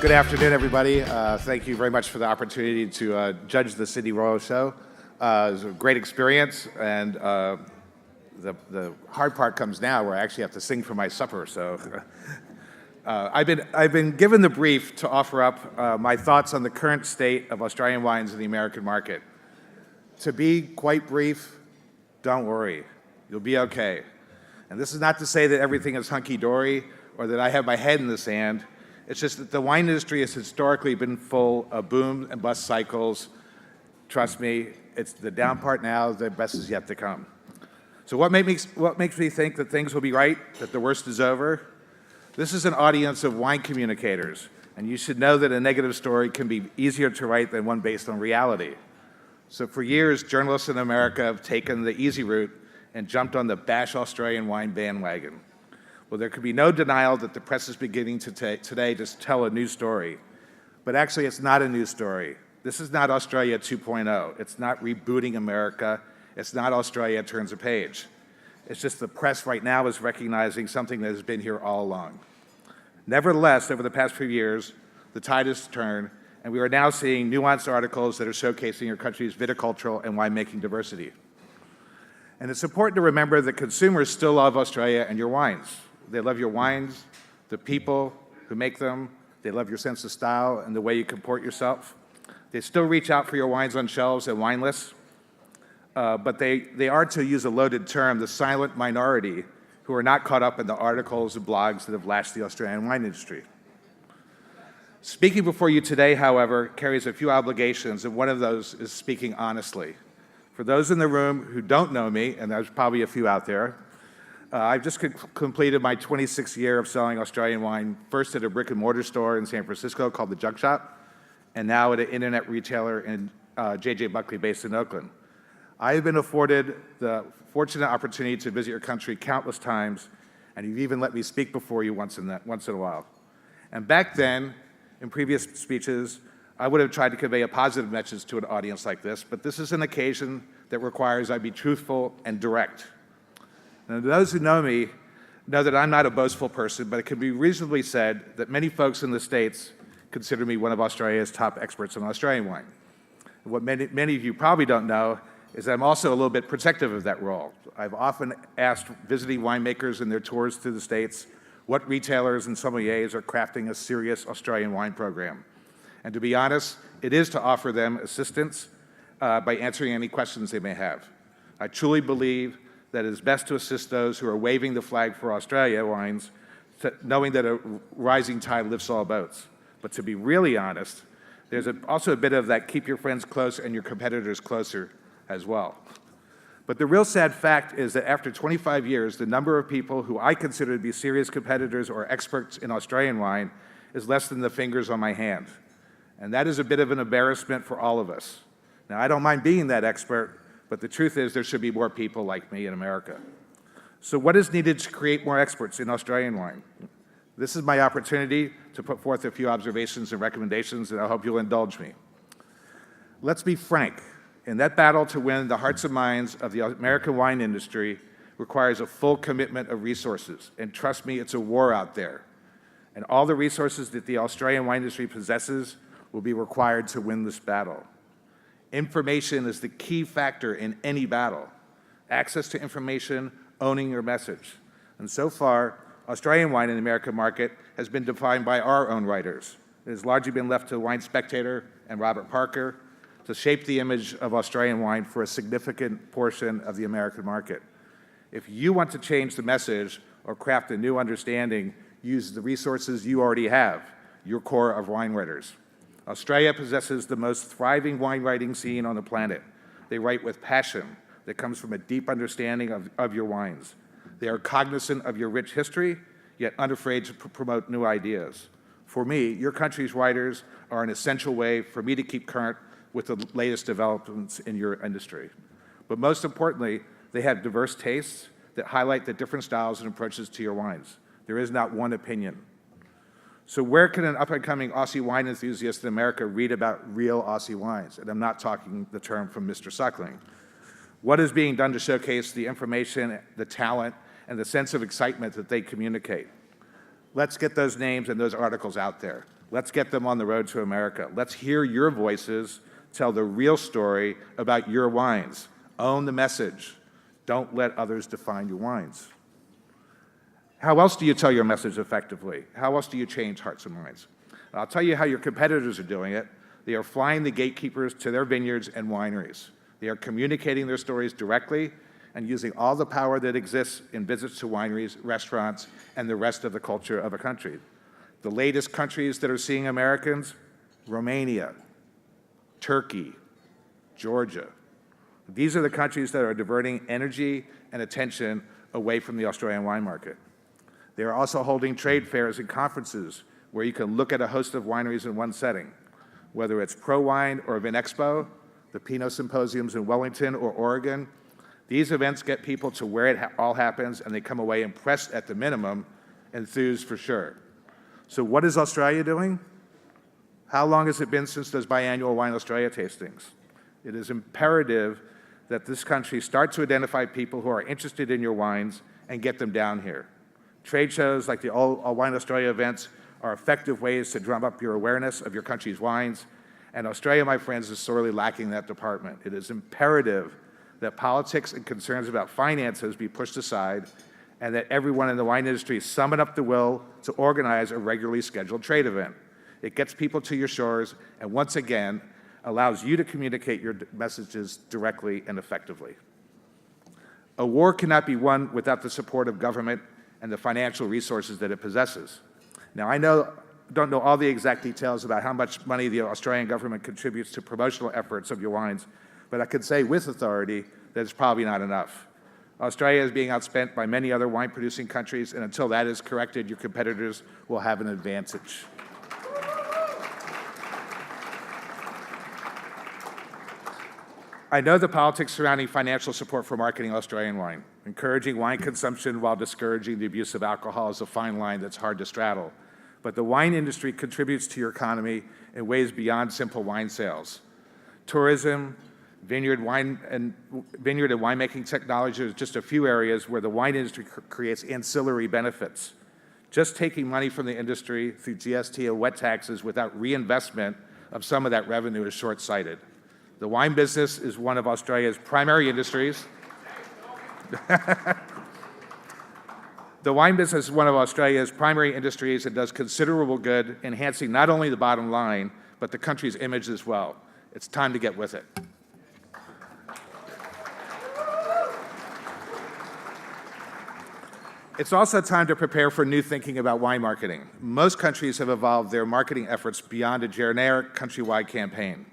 Good afternoon, everybody. Thank you very much for the opportunity to judge the Sydney Royal Show. It was a great experience, and the hard part comes now, where I actually have to sing for my supper. So I've been given the brief to offer up my thoughts on the current state of Australian wines in the American market. To be quite brief, don't worry, you'll be okay. And this is not to say that everything is hunky-dory or that I have my head in the sand. It's just that the wine industry has historically been full of boom and bust cycles. Trust me, it's the down part now, the best is yet to come. So what makes me think that things will be right, that the worst is over? This is an audience of wine communicators, and you should know that a negative story can be easier to write than one based on reality. So for years, journalists in America have taken the easy route and jumped on the bash Australian wine bandwagon. Well, there could be no denial that the press is beginning today to tell a new story. But actually, it's not a new story. This is not Australia 2.0. It's not rebooting America. It's not Australia turns a page. It's just the press right now is recognizing something that has been here all along. Nevertheless, over the past few years, the tide has turned, and we are now seeing nuanced articles that are showcasing your country's viticultural and winemaking diversity. And it's important to remember that consumers still love Australia and your wines. They love your wines, the people who make them. They love your sense of style and the way you comport yourself. They still reach out for your wines on shelves and wine lists. But they are, to use a loaded term, the silent minority who are not caught up in the articles and blogs that have lashed the Australian wine industry. Speaking before you today, however, carries a few obligations, and one of those is speaking honestly. For those in the room who don't know me, and there's probably a few out there, I've just completed my 26th year of selling Australian wine, first at a brick-and-mortar store in San Francisco called the Jug Shop, and now at an internet retailer in J.J. Buckley based in Oakland. I have been afforded the fortunate opportunity to visit your country countless times, and you've even let me speak before you once in a while. And back then, in previous speeches, I would have tried to convey a positive message to an audience like this, but this is an occasion that requires I be truthful and direct. Now, those who know me know that I'm not a boastful person, but it can be reasonably said that many folks in the States consider me one of Australia's top experts on Australian wine. What many of you probably don't know is that I'm also a little bit protective of that role. I've often asked visiting winemakers in their tours through the States what retailers and sommeliers are crafting a serious Australian wine program. And to be honest, it is to offer them assistance by answering any questions they may have. I truly believe that it is best to assist those who are waving the flag for Australia wines, knowing that a rising tide lifts all boats. But to be really honest, there's also a bit of that keep your friends close and your competitors closer as well. But the real sad fact is that after 25 years, the number of people who I consider to be serious competitors or experts in Australian wine is less than the fingers on my hand. And that is a bit of an embarrassment for all of us. Now, I don't mind being that expert, but the truth is there should be more people like me in America. So what is needed to create more experts in Australian wine? This is my opportunity to put forth a few observations and recommendations, and I hope you'll indulge me. Let's be frank. In that battle to win the hearts and minds of the American wine industry requires a full commitment of resources. And trust me, it's a war out there. And all the resources that the Australian wine industry possesses will be required to win this battle. Information is the key factor in any battle. Access to information, owning your message. And so far, Australian wine in the American market has been defined by our own writers. It has largely been left to Wine Spectator and Robert Parker to shape the image of Australian wine for a significant portion of the American market. If you want to change the message or craft a new understanding, use the resources you already have, your core of wine writers. Australia possesses the most thriving wine writing scene on the planet. They write with passion that comes from a deep understanding of your wines. They are cognizant of your rich history, yet unafraid to promote new ideas. For me, your country's writers are an essential way for me to keep current with the latest developments in your industry. But most importantly, they have diverse tastes that highlight the different styles and approaches to your wines. There is not one opinion. So where can an up-and-coming Aussie wine enthusiast in America read about real Aussie wines? And I'm not talking the term from Mr. Suckling. What is being done to showcase the information, the talent, and the sense of excitement that they communicate? Let's get those names and those articles out there. Let's get them on the road to America. Let's hear your voices tell the real story about your wines. Own the message. Don't let others define your wines. How else do you tell your message effectively? How else do you change hearts and minds? I'll tell you how your competitors are doing it. They are flying the gatekeepers to their vineyards and wineries. They are communicating their stories directly and using all the power that exists in visits to wineries, restaurants, and the rest of the culture of a country. The latest countries that are seeing Americans: Romania, Turkey, Georgia. These are the countries that are diverting energy and attention away from the Australian wine market. They are also holding trade fairs and conferences where you can look at a host of wineries in one setting. Whether it's Pro Wine or Vinexpo, the Pinot Symposiums in Wellington or Oregon, these events get people to where it all happens, and they come away impressed at the minimum, enthused for sure. So what is Australia doing? How long has it been since those biannual Wine Australia tastings? It is imperative that this country start to identify people who are interested in your wines and get them down here. Trade shows like the All Wine Australia events are effective ways to drum up your awareness of your country's wines, and Australia, my friends, is sorely lacking in that department. It is imperative that politics and concerns about finances be pushed aside, and that everyone in the wine industry summon up the will to organize a regularly scheduled trade event. It gets people to your shores, and once again, allows you to communicate your messages directly and effectively. A war cannot be won without the support of government and the financial resources that it possesses. Now, I don't know all the exact details about how much money the Australian government contributes to promotional efforts of your wines, but I can say with authority that it's probably not enough. Australia is being outspent by many other wine-producing countries, and until that is corrected, your competitors will have an advantage. I know the politics surrounding financial support for marketing Australian wine. Encouraging wine consumption while discouraging the abuse of alcohol is a fine line that's hard to straddle. But the wine industry contributes to your economy in ways beyond simple wine sales. Tourism, vineyard and winemaking technology are just a few areas where the wine industry creates ancillary benefits. Just taking money from the industry through GST and wet taxes without reinvestment of some of that revenue is short-sighted. The wine business is one of Australia's primary industries. The wine business is one of Australia's primary industries and does considerable good, enhancing not only the bottom line, but the country's image as well. It's time to get with it. It's also time to prepare for new thinking about wine marketing. Most countries have evolved their marketing efforts beyond a generic countrywide campaign.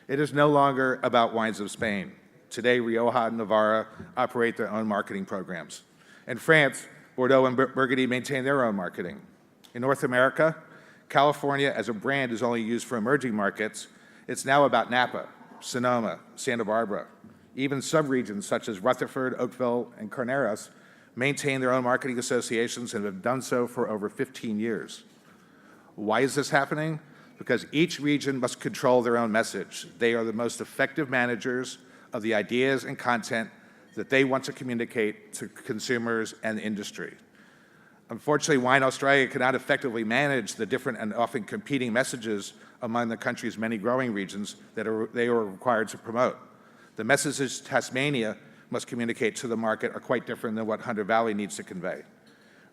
It is no longer about wines of Spain. Today, Rioja and Navarra operate their own marketing programs. In France, Bordeaux and Burgundy maintain their own marketing. In North America, California as a brand is only used for emerging markets. It's now about Napa, Sonoma, Santa Barbara. Even sub-regions such as Rutherford, Oakville, and Carneros maintain their own marketing associations and have done so for over 15 years. Why is this happening? Because each region must control their own message. They are the most effective managers of the ideas and content that they want to communicate to consumers and the industry. Unfortunately, Wine Australia cannot effectively manage the different and often competing messages among the country's many growing regions that they are required to promote. The messages Tasmania must communicate to the market are quite different than what Hunter Valley needs to convey.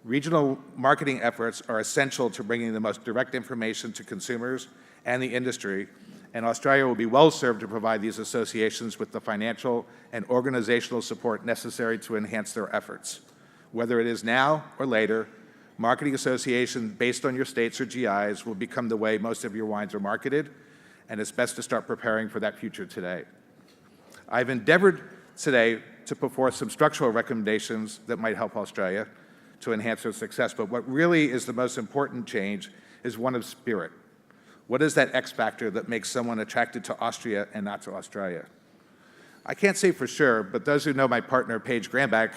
Regional marketing efforts are essential to bringing the most direct information to consumers and the industry, and Australia will be well served to provide these associations with the financial and organizational support necessary to enhance their efforts. Whether it is now or later, marketing associations based on your states or GIs will become the way most of your wines are marketed, and it's best to start preparing for that future today. I've endeavored today to put forth some structural recommendations that might help Australia to enhance their success, but what really is the most important change is one of spirit. What is that X factor that makes someone attracted to Austria and not to Australia? I can't say for sure, but those who know my partner, Paige Grambach,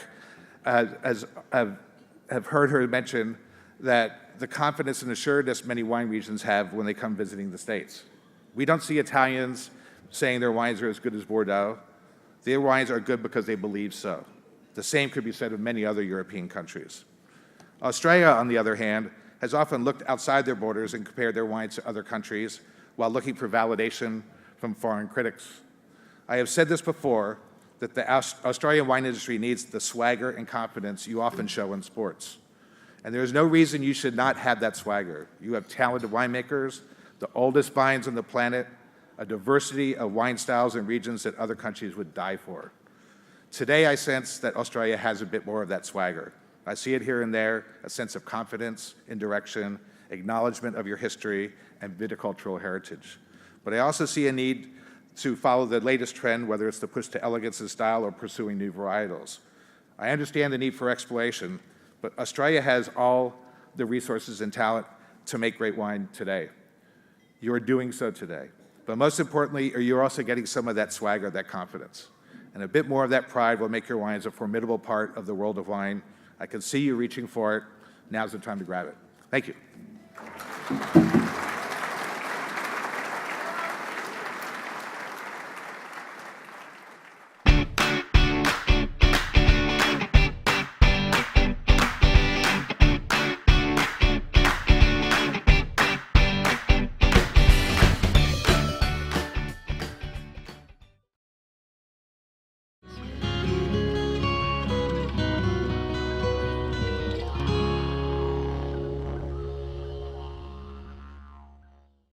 have heard her mention that the confidence and assuredness many wine regions have when they come visiting the States. We don't see Italians saying their wines are as good as Bordeaux. Their wines are good because they believe so. The same could be said of many other European countries. Australia, on the other hand, has often looked outside their borders and compared their wines to other countries while looking for validation from foreign critics. I have said this before, that the Australian wine industry needs the swagger and confidence you often show in sports. And there is no reason you should not have that swagger. You have talented winemakers, the oldest vines on the planet, a diversity of wine styles and regions that other countries would die for. Today, I sense that Australia has a bit more of that swagger. I see it here and there, a sense of confidence in direction, acknowledgement of your history, and viticultural heritage. But I also see a need to follow the latest trend, whether it's the push to elegance and style or pursuing new varietals. I understand the need for exploration, but Australia has all the resources and talent to make great wine today. You are doing so today. But most importantly, you're also getting some of that swagger, that confidence. And a bit more of that pride will make your wines a formidable part of the world of wine. I can see you reaching for it. Now's the time to grab it. Thank you.